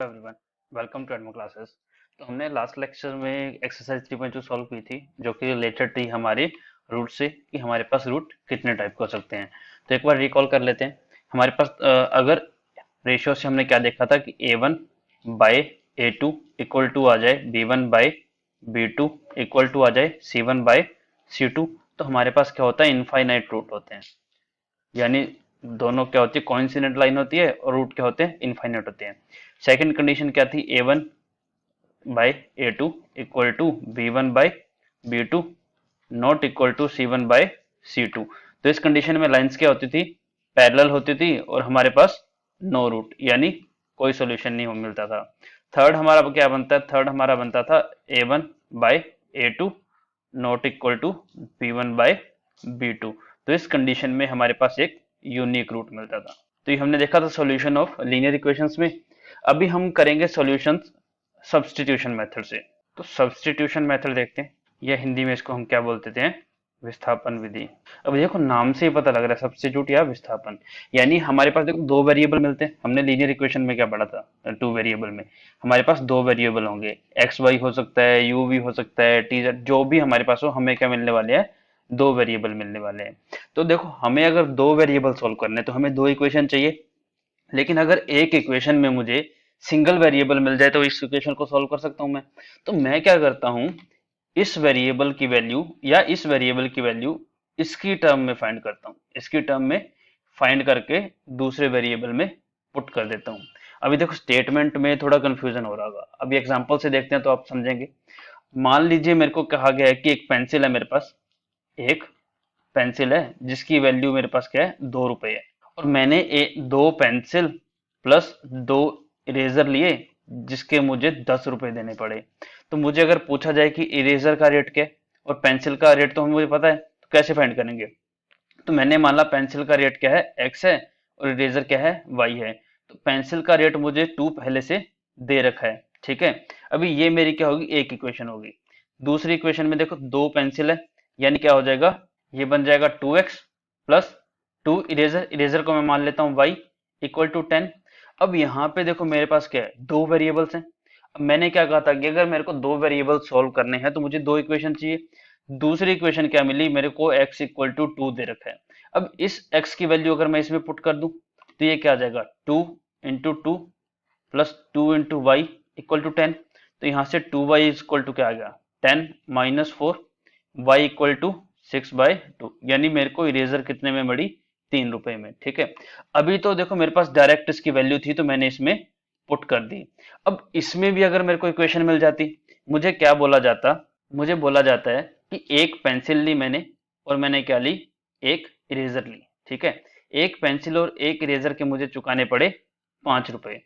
Everyone, welcome to Edmo classes. तो हमने last lecture में एक्सरसाइज 3.2 सॉल्व की थी, जो कि रिलेटेड थी हमारे रूट से कि हमारे पास रूट कितने टाइप के हो सकते हैं। तो एक बार रिकॉल कर लेते हैं। हमारे पास अगर रेशियो से हमने क्या देखा था कि a1/a2 इक्वल टू आ जाए b1/b2 इक्वल टू आ जाए c1/c2। तो हमारे पास क्या होता है, इनफाइनाइट रूट होते हैं, यानी दोनों क्या होती है, कोइंसिडेंट लाइन होती है और रूट क्या होते हैं, इनफाइनाइट होते हैं। सेकंड कंडीशन क्या थी, a1/a2 equal to b1/b2 not equal to c1/c2। तो इस कंडीशन में लाइंस क्या होती थी, पैरेलल होती थी और हमारे पास नो रूट, यानी कोई सॉल्यूशन नहीं मिलता था। थर्ड हमारा क्या बनता है, थर्ड हमारा बनता था a1/a2 not equal to b1/b2। तो इस कंडीशन में हमारे पास एक यूनिक रूट मिलता था। तो ये हमने देखा था सॉल्यूशन ऑफ लीनियर इक्वेशंस में। अभी हम करेंगे सॉल्यूशन सब्स्टिट्यूशन मेथड से। तो सब्स्टिट्यूशन मेथड देखते हैं, या हिंदी में इसको हम क्या बोलते थे, विस्थापन विधि। अब देखो नाम से ही पता लग रहा है, सब्स्टिट्यूट या विस्थापन, यानी हमारे पास देखो दो वेरिएबल मिलते हैं। हमने लीनियर इक्वेशन में क्या पढ़ा था, टू वेरिएबल में हमारे पास दो वेरिएबल होंगे, एक्स वाई हो सकता है, यू वी हो सकता है, टी जेड, जो भी हमारे पास हो, हमें क्या मिलने वाले हैं, दो वेरिएबल मिलने वाले हैं। तो देखो हमें अगर दो वेरिएबल सोल्व करने तो हमें दो इक्वेशन चाहिए, लेकिन अगर एक इक्वेशन में मुझे सिंगल वेरिएबल मिल जाए तो इस इक्वेशन को सॉल्व कर सकता हूं मैं। तो मैं क्या करता हूं, इस वेरिएबल की वैल्यू या इस वेरिएबल की वैल्यू इसकी टर्म में फाइंड करता हूं, इसकी टर्म में फाइंड करके दूसरे वेरिएबल में पुट कर देता हूं। अभी देखो स्टेटमेंट में थोड़ा कंफ्यूजन हो रहा होगा, अभी एग्जांपल से देखते हैं तो आप समझेंगे। मान लीजिए मेरे को कहा गया है कि एक पेंसिल है मेरे पास, एक पेंसिल है जिसकी वैल्यू मेरे पास क्या है, 2 रुपए है। और मैंने दो पेंसिल प्लस दो इरेजर लिए जिसके मुझे 10 रुपए देने पड़े। तो मुझे अगर पूछा जाए कि इरेजर का रेट क्या है और पेंसिल का रेट तो मुझे पता है, तो कैसे फाइंड करेंगे। तो मैंने मान ला पेंसिल का रेट क्या है, एक्स है, और इरेजर क्या है, वाई है। तो पेंसिल का रेट मुझे 2 पहले से दे रखा है, ठीक है। अभी ये मेरी क्या होगी, एक इक्वेशन होगी। दूसरी इक्वेशन में देखो दो पेंसिल है, यानी क्या हो जाएगा, ये बन जाएगा 2x प्लस 2 इरेजर, इरेजर को मैं मान लेता हूँ y इक्वल टू 10। अब यहाँ पे देखो मेरे पास क्या है, दो वेरिएबल्स हैं। अब मैंने क्या कहा था कि अगर मेरे को दो वेरिएबल सॉल्व करने हैं तो मुझे दो इक्वेशन चाहिए। दूसरी इक्वेशन क्या मिली मेरे को, x इक्वल टू 2 दे रखा है। अब इस x की वैल्यू अगर मैं इसमें पुट कर दूं तो ये क्या आ जाएगा, 2 × 2 प्लस 2 × y इक्वल टू 10। तो यहाँ से 2y इक्वल टू क्या आ गया, 10 - 4, y इक्वल टू 6/2, यानी मेरे को इरेजर कितने में मड़ी, 3 रुपए में, ठीक है। अभी तो देखो मेरे पास डायरेक्ट इसकी वैल्यू थी तो मैंने इसमें पुट कर दी। अब इसमें भी अगर मेरे को इक्वेशन मिल जाती, मुझे क्या बोला जाता, मुझे बोला जाता है कि एक पेंसिल ली मैंने और मैंने क्या ली, एक इरेजर ली, ठीक है। एक पेंसिल और एक इरेजर के मुझे चुकाने पड़े 5 रुपए।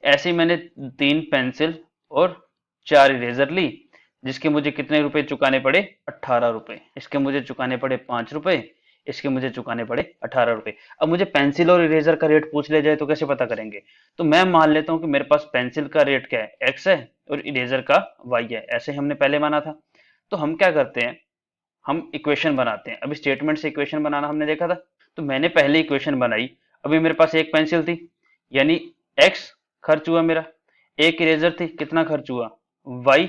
ऐसे ही मैंने 3 पेंसिल और 4 इरेजर ली जिसके मुझे कितने रुपए चुकाने पड़े, 18 रुपए। इसके मुझे चुकाने पड़े 5 रुपए, इसके मुझे चुकाने पड़े 18 रुपए। अब मुझे पेंसिल और इरेजर का रेट पूछ लिया जाए तो कैसे पता करेंगे। तो मैं मान लेता हूं कि मेरे पास पेंसिल का रेट क्या है, एक्स है, और इरेजर का वाई है, ऐसे हमने पहले माना था। तो हम क्या करते हैं, हम इक्वेशन बनाते हैं। अभी स्टेटमेंट से इक्वेशन बनाना हमने देखा था, तो मैंने पहले इक्वेशन बनाई। अभी मेरे पास एक पेंसिल थी, यानी एक्स खर्च हुआ मेरा, एक इरेजर थी, कितना खर्च हुआ, वाई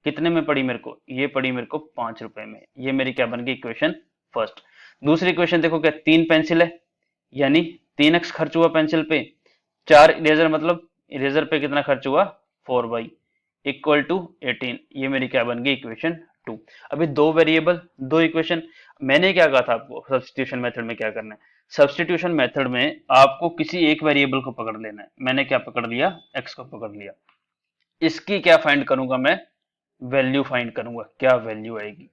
कितने में पड़ी मेरे को, ये पड़ी मेरे को 5 रुपए में। ये मेरी क्या बन गई, इक्वेशन फर्स्ट। दूसरी इक्वेशन देखो क्या, 3 पेंसिल है, यानी 3x खर्च हुआ पेंसिल पे, 4 इरेजर मतलब इरेजर पे कितना खर्च हुआ, 4y इक्वल टू 18। ये मेरी क्या बन गई, इक्वेशन 2। अभी दो वेरिएबल दो इक्वेशन। मैंने क्या कहा था आपको, सब्स्टिट्यूशन मेथड में क्या करना है, सब्स्टिट्यूशन मेथड में आपको किसी एक वेरिएबल को पकड़ लेना है। मैंने क्या पकड़ लिया, x को पकड़ लिया। इसकी क्या फाइंड करूंगा मैं, वैल्यू फाइंड करूंगा, क्या वैल्यू आएगी।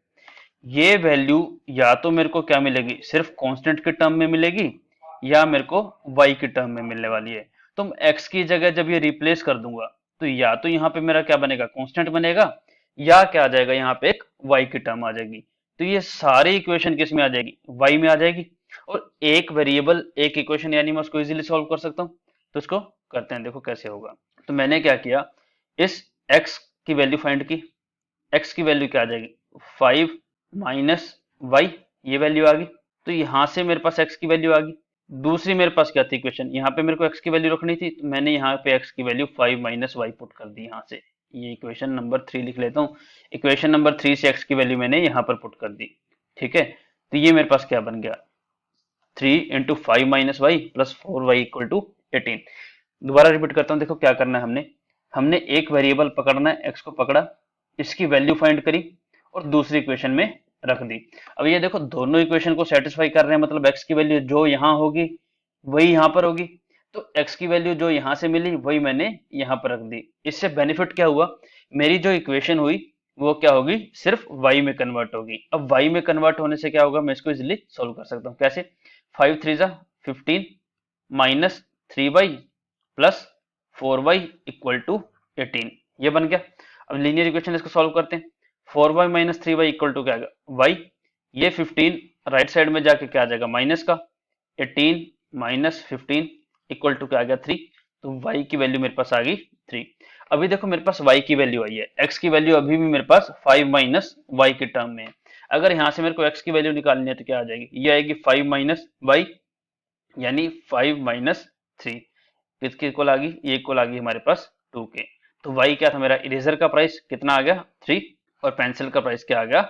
ये वैल्यू या तो मेरे को क्या मिलेगी, सिर्फ कांस्टेंट के टर्म में मिलेगी, या मेरे को y की टर्म में मिलने वाली है। तो x की जगह जब ये रिप्लेस कर दूंगा तो या तो यहाँ पे मेरा क्या बनेगा, कांस्टेंट बनेगा, या क्या आ जाएगा, यहाँ पे एक y की टर्म आ जाएगी। तो ये सारी इक्वेशन किस में आ जाएगी, y में आ जाएगी। और एक वेरिएबल एक इक्वेशन, यानी मैं उसको इजीली सॉल्व कर सकता हूँ। तो इसको करते हैं, देखो कैसे होगा। तो मैंने क्या किया, इस x की वैल्यू फाइंड की। x की वैल्यू क्या आ जाएगी, 5 - y, ये वैल्यू आ गई। तो यहां से मेरे पास x की वैल्यू आ गई, दूसरी मेरे पास क्या थी इक्वेशन, यहाँ पे मेरे को x की वैल्यू रखनी थी, तो मैंने यहाँ पे x की वैल्यू 5 माइनस वाई पुट कर दी यहाँ से। ये इक्वेशन नंबर 3 लिख लेता हूँ। इक्वेशन नंबर 3 से x की वैल्यू मैंने यहाँ पर पुट कर दी। ठीक है, तो ये मेरे पास क्या बन गया, 3 into 5 minus y plus 4y equal to 18। दोबारा रिपीट करता हूँ, देखो क्या करना है, हमने एक वेरिएबल पकड़ना है, x को पकड़ा, इसकी वैल्यू फाइंड करी और दूसरी इक्वेशन में रख दी। अब ये देखो दोनों इक्वेशन को सेटिस्फाई कर रहे हैं, मतलब x की वैल्यू जो यहाँ होगी वही यहाँ पर होगी, तो x की वैल्यू जो यहाँ से मिली वही मैंने यहाँ पर रख दी। इससे बेनिफिट क्या हुआ, मेरी जो इक्वेशन हुई वो क्या होगी, सिर्फ y में कन्वर्ट होगी। अब y में कन्वर्ट होने से क्या होगा, मैं इसको इजिली सोल्व कर सकता हूँ। कैसे, 5 3 15 minus 3y plus 4y equal to 18, ये बन गया। अब लीनियर इक्वेशन इसको सॉल्व करते हैं। 4y minus 3y equal to क्या आएगा, y, ये 15 राइट साइड में जाके क्या आ जाएगा, माइनस का 18 माइनस 15 इक्वल टू क्या आ गया, 3। तो y की वैल्यू मेरे पास आ गई 3। अभी देखो मेरे पास y की वैल्यू आई है, x की वैल्यू अभी भी मेरे पास 5 माइनस y के टर्म में है। अगर यहाँ से मेरे को x की वैल्यू निकालनी है तो क्या आ जाएगी, ये आएगी 5 माइनस y, यानी 5 माइनस 3, किसके इक्वल आ गई, ये इक्वल आ गई हमारे पास 2 के। तो y क्या था मेरा, इरेजर का प्राइस कितना आ गया, 3, और पेंसिल का प्राइस क्या आ गया,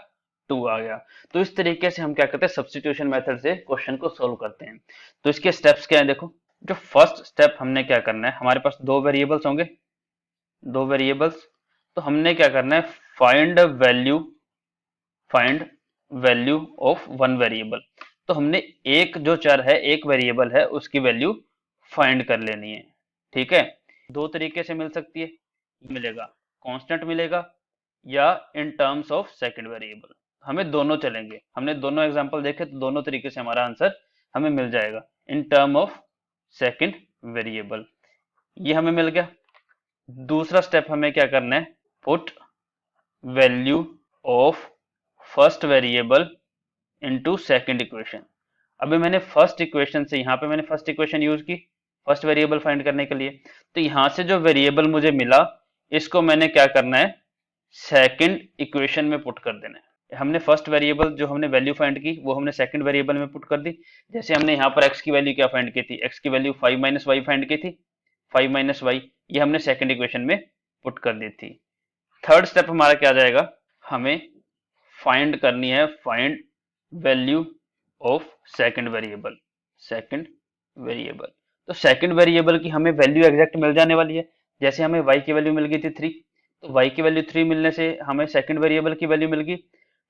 2 आ गया। तो इस तरीके से हम क्या करते हैं, सब्स्टिट्यूशन मेथड से क्वेश्चन को सोल्व करते हैं। तो इसके स्टेप्स क्या है, देखो जो फर्स्ट स्टेप हमने क्या करना है, हमारे पास दो वेरिएबल्स होंगे, दो वेरिएबल्स, तो हमने क्या करना है, find value of one variable. तो हमने एक जो चर है, एक वेरिएबल है, उसकी वैल्यू फाइंड कर लेनी है। ठीक है, दो तरीके से मिल सकती है, मिलेगा कांस्टेंट मिलेगा या in terms of second variable, हमें दोनों चलेंगे। हमने दोनों एग्जांपल देखे तो दोनों तरीके से हमारा आंसर हमें मिल जाएगा। इन टर्म ऑफ सेकंड वेरिएबल, ये हमें मिल गया। दूसरा स्टेप हमें क्या करना है, put value of first variable into second equation. अभी मैंने फर्स्ट इक्वेशन से, यहाँ पे मैंने फर्स्ट इक्वेशन यूज की फर्स्ट वेरिएबल फाइंड करने के लिए, तो यहाँ से जो वेरिएबल मुझे मिला इसको मैंने क्या करना है, सेकंड इक्वेशन में पुट कर देना है। हमने फर्स्ट वेरिएबल जो हमने वैल्यू फाइंड की वो हमने सेकंड वेरिएबल में पुट कर दी। जैसे हमने यहाँ पर x की वैल्यू क्या फाइंड की थी, x की वैल्यू 5 माइनस वाई फाइंड की थी, 5 माइनस वाई, ये हमने सेकंड इक्वेशन में पुट कर दी थी। थर्ड स्टेप हमारा क्या जाएगा, हमें फाइंड करनी है, find value of second variable, second variable. तो सेकंड वेरिएबल की हमें वैल्यू एग्जैक्ट मिल जाने वाली है। जैसे हमें y की वैल्यू मिल गई थी 3, तो y की वैल्यू 3 मिलने से हमें सेकंड वेरिएबल की वैल्यू मिल गई।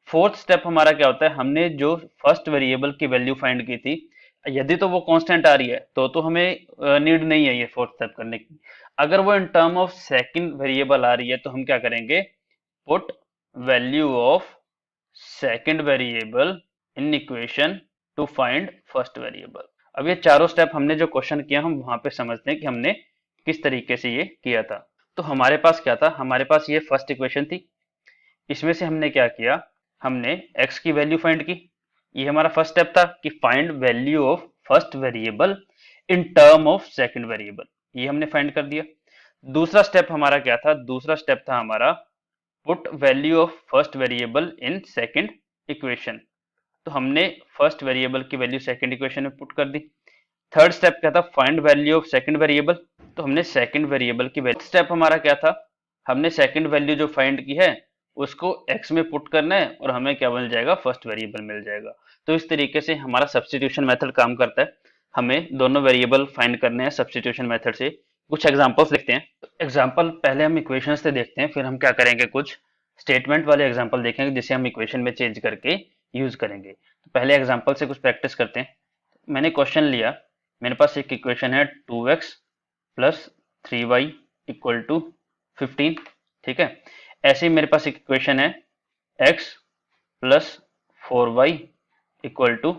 फोर्थ स्टेप हमारा क्या होता है, हमने जो फर्स्ट वेरिएबल की वैल्यू फाइंड की थी, यदि तो वो कांस्टेंट आ रही है तो हमें नीड नहीं है ये फोर्थ स्टेप करने की। अगर वो in term of second variable आ रही है तो हम क्या करेंगे, put value of second variable in equation to find first variable. अब ये चारों स्टेप हमने जो क्वेश्चन किया हम वहां पे समझते हैं कि हमने किस तरीके से ये किया था। तो हमारे पास क्या था, हमारे पास ये फर्स्ट इक्वेशन थी, इसमें से हमने क्या किया, हमने x की वैल्यू फाइंड की। ये हमारा फर्स्ट स्टेप था कि find value of first variable in term of second variable, ये हमने फाइंड कर दिया। दूसरा स्टेप हमारा क्या था, दूसरा स्टेप था हमारा put value of first variable in second equation. तो हमने फर्स्ट वेरिएबल की वैल्यू सेकंड इक्वेशन में पुट कर दी। थर्ड स्टेप क्या था, find value of second variable, तो हमने सेकंड वेरिएबल की वैल्यू। स्टेप हमारा क्या था, हमने सेकंड वैल्यू जो फाइंड की है उसको x में पुट करना है और हमें क्या मिल जाएगा, फर्स्ट वेरिएबल मिल जाएगा। तो इस तरीके से हमारा सब्स्टिट्यूशन मेथड काम करता है। हमें दोनों वेरिएबल फाइंड करने हैं सब्स्टिट्यूशन मेथड से। कुछ एग्जांपल्स लिखते हैं। एग्जांपल पहले हम इक्वेशन से देखते हैं, फिर हम क्या करेंगे, कुछ स्टेटमेंट वाले एग्जांपल देखेंगे जिसे हम इक्वेशन में चेंज करके यूज करेंगे। तो पहले एग्जांपल से कुछ प्रैक्टिस करते हैं। मैंने क्वेश्चन लिया, मेरे पास एक इक्वेशन है 2x plus 3y equal to 15। ठीक है, ऐसे ही मेरे पास एक इक्वेशन है x plus 4y equal to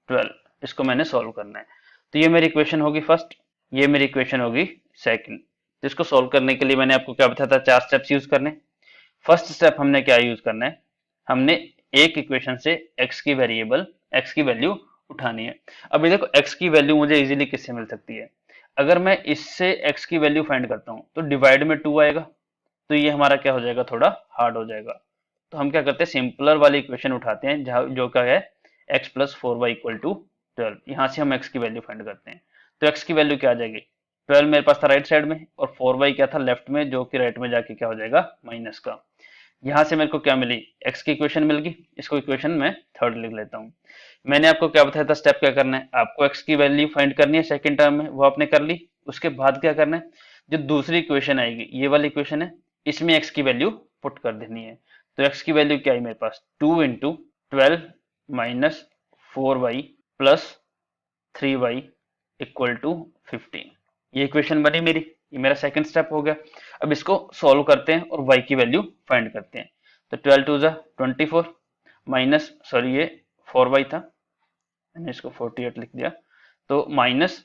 12, इसको मैंने सॉल्व करना है। तो ये मेरी इक्वेशन होगी फर्स्ट, ये मेरी इक्वेशन होगी सेकंड। जिसको सॉल्व करने के लिए मैंने आपको क्या बताया था, चार स्टेप्स यूज करने। फर्स्ट स्टेप हमने क्या यूज करना है, हमने एक इक्वेशन से x की वेरिएबल x की वैल्यू उठानी है। अभी देखो x की वैल्यू मुझे इजीली किससे मिल सकती है, अगर मैं इससे x की वैल्यू फाइंड करता हूं तो डिवाइड में 2 आएगा, तो ये हमारा क्या हो जाएगा, थोड़ा हार्ड हो जाएगा। तो हम क्या करते हैं, सिंपलर वाली इक्वेशन उठाते हैं जो क्या है x plus 4y equal to 12, यहाँ से हम x की वैल्यू फाइंड करते हैं। तो x की वैल्यू क्या आ जाएगी, 12 मेरे पास था राइट साइड में और 4y क्या था लेफ्ट में, जो कि राइट में जाके क्या हो जाएगा माइनस का। यहाँ से मेरे को क्या मिली, x की इक्वेशन मिल गई। इसको इक्वेशन में थर्ड लिख लेता हूँ। मैंने आपको क्या बताया था स्टेप क्या करना है, आपको x की वैल्यू फाइंड करनी है सेकंड टर्म में, वो आपने कर ली। उसके बाद क्या करना है, जो दूसरी इक्वेशन आएगी ये वाली इक्वेशन है, इसमें x की वैल्यू पुट कर देनी है। तो x की वैल्यू क्या है मेरे पास, 2 into 12 minus 4y plus 3y equal to 15। ये इक्वेशन बनी मेरी, ये मेरा सेकंड स्टेप हो गया। अब इसको सॉल्व करते हैं और y की वैल्यू फाइंड करते हैं। तो 12 टू जा 24 माइनस, सॉरी ये 4y था, मैंने इसको 48 लिख दिया, तो minus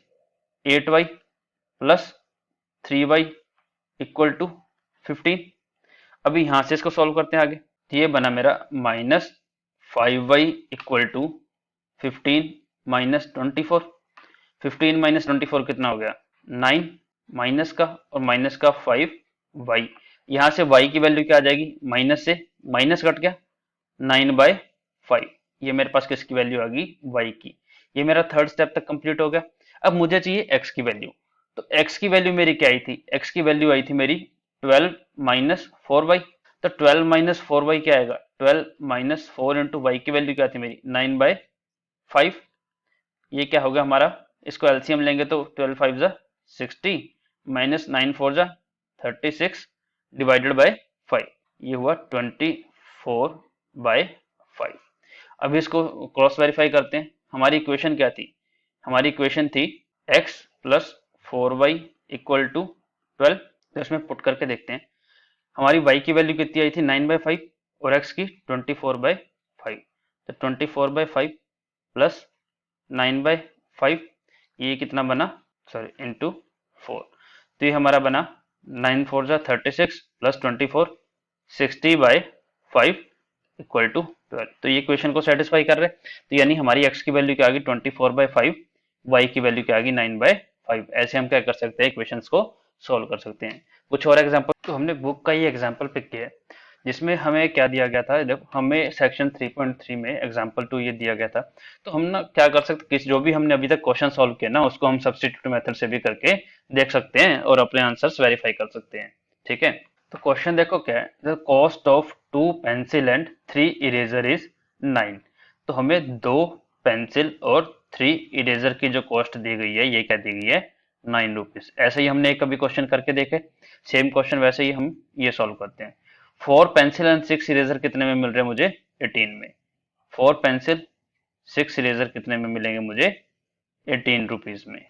8y plus 3y equal to 15। अभी यहां से इसको सॉल्व करते हैं आगे, तो ये बना मेरा minus 5y equal to 15 minus 24। 15 minus 24 कितना हो गया 9, माइनस का और माइनस का 5y। यहां से y की वैल्यू क्या आ जाएगी, माइनस से माइनस कट गया 9/5। ये मेरे पास किसकी वैल्यू आ गई, y की। ये मेरा थर्ड स्टेप तक कंप्लीट हो गया। अब मुझे चाहिए x की वैल्यू। तो x की वैल्यू मेरी क्या आई थी, x की वैल्यू आई थी मेरी 12 माइनस 4y। तो 12 माइनस 4y क्या आएगा, 12 माइनस 4 इंटू वाई की वैल्यू क्या थी मेरी 9/5। ये क्या हो गया हमारा, इसको एलसीएम लेंगे तो 12 5 जा 60 माइनस 9 4 जा 36 डिवाइडेड बाय 5, ये हुआ 24/5। अब इसको क्रॉस वेरीफाई करते हैं। हमारी इक्वेशन क्या थी, हमारी इक्वेशन थी x plus 4y equal to 12। तो इसमें पुट करके देखते हैं, हमारी y की वैल्यू कितनी आई थी 9/5 और x की 24/5। तो 24/5 प्लस 9/5, ये कितना बना, सॉरी इंटू 4। तो ये हमारा बना 9 4 जा 36 प्लस 24 60/5 इक्वल टू 12। तो ये इक्वेशन को सेटिस्फाई कर रहे हैं। तो यानी हमारी x की वैल्यू क्या आ गई 24/5, y की वैल्यू क्या आ गई 9/5। ऐसे हम क्या कर सकते हैं, इक्वेशंस को सोल्व कर सकते हैं। कुछ और एग्जांपल, तो हमने बुक का ये एग्जांपल पिक किया है, जिसमें हमें क्या दिया गया था, देखो हमें सेक्शन 3.3 में एग्जांपल 2 ये दिया गया था। तो हम ना क्या कर सकते, किस जो भी हमने अभी तक क्वेश्चन सॉल्व किया ना, उसको हम सब्स्टिट्यूट मेथड से भी करके देख सकते हैं और अपने आंसर्स वेरीफाई कर सकते हैं। ठीक है, तो क्वेश्चन देखो क्या है, the cost of 2 pencil and 3 eraser is 9। तो हमें 2 पेंसिल और 3 इरेजर की जो कॉस्ट दी गई है, ये क्या दी गई है 9 रुपीज। ऐसे ही हमने एक अभी क्वेश्चन करके देखे, सेम क्वेश्चन वैसे ही हम ये सॉल्व करते हैं। 4 पेंसिल एंड 6 इरेजर कितने में मिल रहे हैं मुझे 18 में। 4 पेंसिल 6 इरेजर कितने में मिलेंगे मुझे 18 रुपीज में।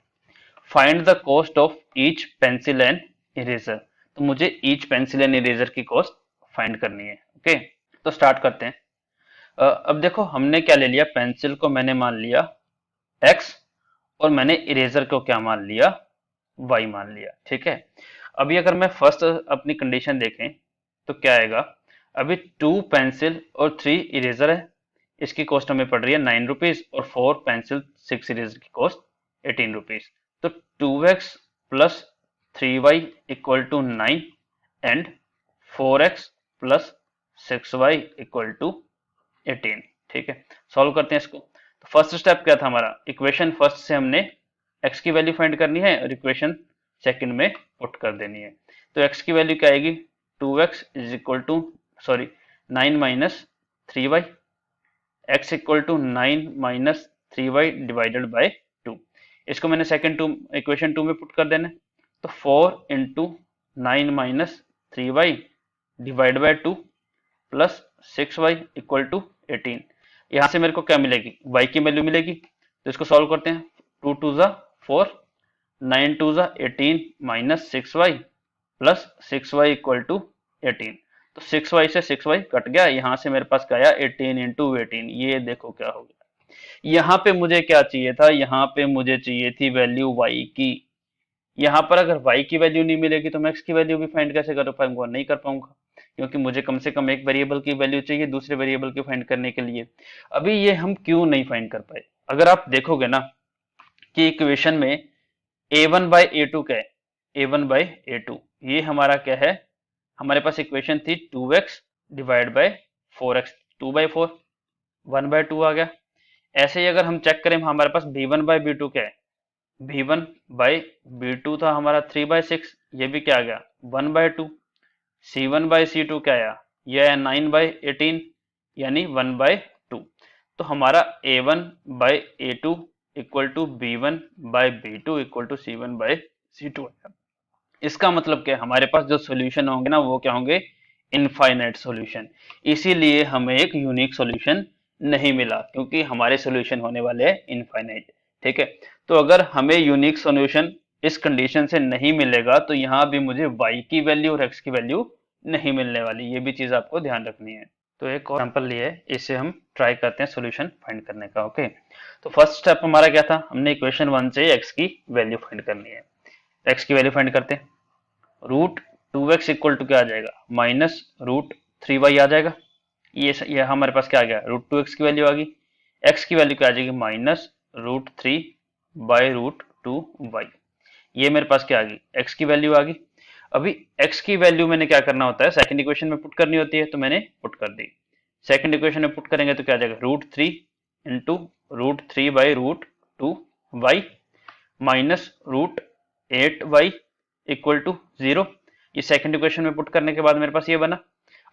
Find the cost of each pencil and eraser. तो मुझे ईच पेंसिल एंड इरेजर की कॉस्ट फाइंड करनी है। ओके, तो स्टार्ट करते हैं। अब देखो हमने क्या ले लिया, पेंसिल को मैंने मान लिया x और मैंने इरेजर को क्या मान लिया y मान लिया। ठीक है, अभी अगर मैं फर्स्ट अपनी कंडीशन देखें तो क्या आएगा, अभी 2 पेंसिल और 3 इरेजर है, इसकी कॉस्ट हमें पड़ रही है 9 रुपीज और 4 पेंसिल 6 इरेजर की कॉस्ट 18 रुपीज। तो 2x plus 3y equal to 9 and 4x plus 6y equal to 18। ठीक है, सॉल्व करते हैं इसको। तो फर्स्ट स्टेप क्या था हमारा, इक्वेशन फर्स्ट से हमने x की वैल्यू फाइंड करनी है और इक्वेशन सेकंड में पुट कर देनी है। तो x की वैल्यू क्या आएगी, 2x is equal to, sorry 9 minus 3y, x equal to 9 minus 3y divided by 2। इसको मैंने सेकंड टू इक्वेशन 2 में पुट कर देना है। तो 4 into 9 minus 3y divide by 2 plus 6y equal to 18। यहाँ से मेरे को क्या मिलेगी, y की वैल्यू मिलेगी। तो इसको सॉल्व करते हैं, 2 2 जा 4, 9 2 जा 18 minus 6y plus 6y equal to 18। तो 6y से 6y कट गया, यहाँ से मेरे पास क्या आया 18 इंटू 18। ये देखो क्या हो गया, यहाँ पे मुझे क्या चाहिए था, यहाँ पे मुझे चाहिए थी वैल्यू y की। यहाँ पर अगर y की वैल्यू नहीं मिलेगी तो मैं x की वैल्यू भी फाइंड कैसे कर पाऊंगा, नहीं कर पाऊंगा, क्योंकि मुझे कम से कम एक वेरिएबल की वैल्यू चाहिए दूसरे वेरिएबल की फाइंड करने के लिए। अभी ये हम क्यों नहीं फाइंड कर पाए, अगर आप देखोगे ना कि इक्वेशन में a1 बाई a2 क्या है, a1 बाई a2 ये हमारा क्या है, हमारे पास इक्वेशन थी 2x डिवाइड बाय 4x, 2/4 1/2 आ गया। ऐसे ही अगर हम चेक करें हमारे पास b1 बाई बी टू क्या है, b1 बाई बी टू था हमारा 3/6, ये भी क्या आ गया 1/2। c1 बाई सी टू क्या आया, ये है 9/18 यानी 1/2। तो हमारा a1 by A two equal to b1 by B two equal to c1 by C two है। इसका मतलब क्या है, हमारे पास जो सॉल्यूशन होंगे ना वो क्या होंगे, इनफाइनाइट सॉल्यूशन। इसीलिए हमें एक यूनिक सॉल्यूशन नहीं मिला, क्योंकि हमारे सॉल्यूशन होने वाले हैं इनफाइनाइट। ठीक है, तो अगर हमें यूनिक सॉल्यूशन इस कंडीशन से नहीं मिलेगा तो यहाँ भी मुझे y की वैल्यू और x की वैल्यू नहीं मिलने वाली, ये भी चीज आपको ध्यान रखनी है। तो एक और एग्जांपल लिए है, इससे हम ट्राई करते हैं सॉल्यूशन फाइंड करने का। ओके, तो फर्स्ट स्टेप हमारा क्या था, हमने इक्वेशन 1 से x की वैल्यू फाइंड करनी है। x की वैल्यू फाइंड करते हैं, रूट 2x इक्वल टू क्या आ जाएगा, माइनस रूट 3y आ जाएगा। ये हमारे पास क्या आ गया, रूट 2x की वैल्यू आ गई। x की वैल्यू क्या आ जाएगी, minus root 3 by root 2y। ये मेरे पास क्या आ गई, x की वैल्यू आ गई। अभी x की वैल्यू मैंने क्या करना होता है, सेकंड इक्वेशन में पुट करनी होती है, तो मैंने पुट कर दी। सेकंड इक्वेशन में पुट करेंगे तो क्या आ जाएगा, root 3 into root 3 by root 2y minus root 8y equal to 0। ये सेकंड इक्वेशन में पुट करने के बाद मेरे पास ये बना।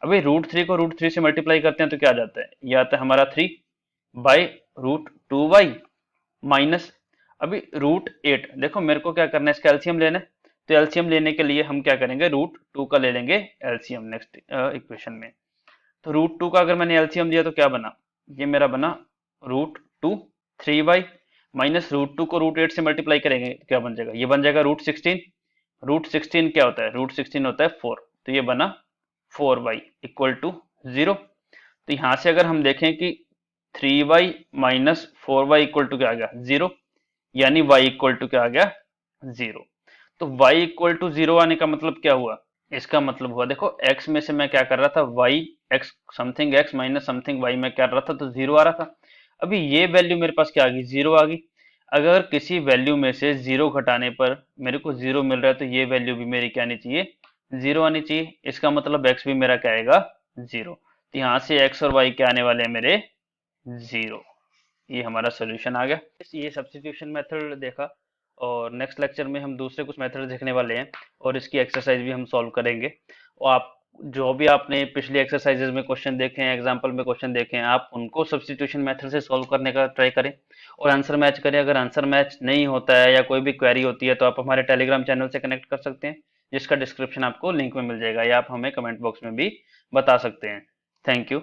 अभी रूट 3 को रूट 3 से मल्टीप्लाई करते हैं तो क्या आ जाता है, ये आता है हमारा 3 बाई रूट 2y माइनस, अभी रूट 8, देखो मेरे को क्या करना है, इसका एलसीएम लेना है। तो एलसीएम लेने के लिए हम क्या करेंगे, रूट 2 का ले लेंगे एलसीएम नेक्स्ट इक्वेशन में। तो रूट 2 का अगर मैंने एलसीएम लिया तो क्या बना, ये मेरा बना रूट 2 3y माइनस रूट 2 को रूट 8 से मल्टीप्लाई करेंगे तो क्या बन जाएगा, ये बन जाएगा रूट 16। रूट 16 क्या होता है, रूट 16 होता है 4, तो ये बना 4y इक्वल टू 0। तो यहां से अगर हम देखें कि 3y minus 4y equal to क्या आ गया 0, यानी y इक्वल टू क्या आ गया 0। तो y इक्वल टू 0 आने का मतलब क्या हुआ, इसका मतलब हुआ देखो x में से मैं क्या कर रहा था, y x something x minus something y में कर रहा था तो 0 आ रहा था। अभी ये वैल्यू मेरे पास क्या आ गई, 0 आ गई। अगर किसी वैल्यू में से 0 घटाने पर मेरे को 0 मिल रहा है तो ये वैल्यू भी मेरी क्या आनी चाहिए, 0 आनी चाहिए। इसका मतलब x भी मेरा क्या आएगा 0। तो यहाँ से x और y क्या आने वाले हैं मेरे 0। ये हमारा सोल्यूशन आ गया। ये सब्स्टिट्यूशन मेथड देखा, और नेक्स्ट लेक्चर में हम दूसरे कुछ मेथड देखने वाले हैं और इसकी एक्सरसाइज भी हम सॉल्व करेंगे। और आप जो भी आपने पिछली एक्सरसाइजेज में क्वेश्चन देखे हैं, एग्जाम्पल में क्वेश्चन देखे हैं, आप उनको सब्स्टिट्यूशन मेथड से सॉल्व करने का ट्राई करें और आंसर मैच करें। अगर आंसर मैच नहीं होता है या कोई भी क्वेरी होती है तो आप हमारे टेलीग्राम चैनल से कनेक्ट कर सकते हैं, जिसका डिस्क्रिप्शन आपको लिंक में मिल जाएगा, या आप हमें कमेंट बॉक्स में भी बता सकते हैं। Thank you.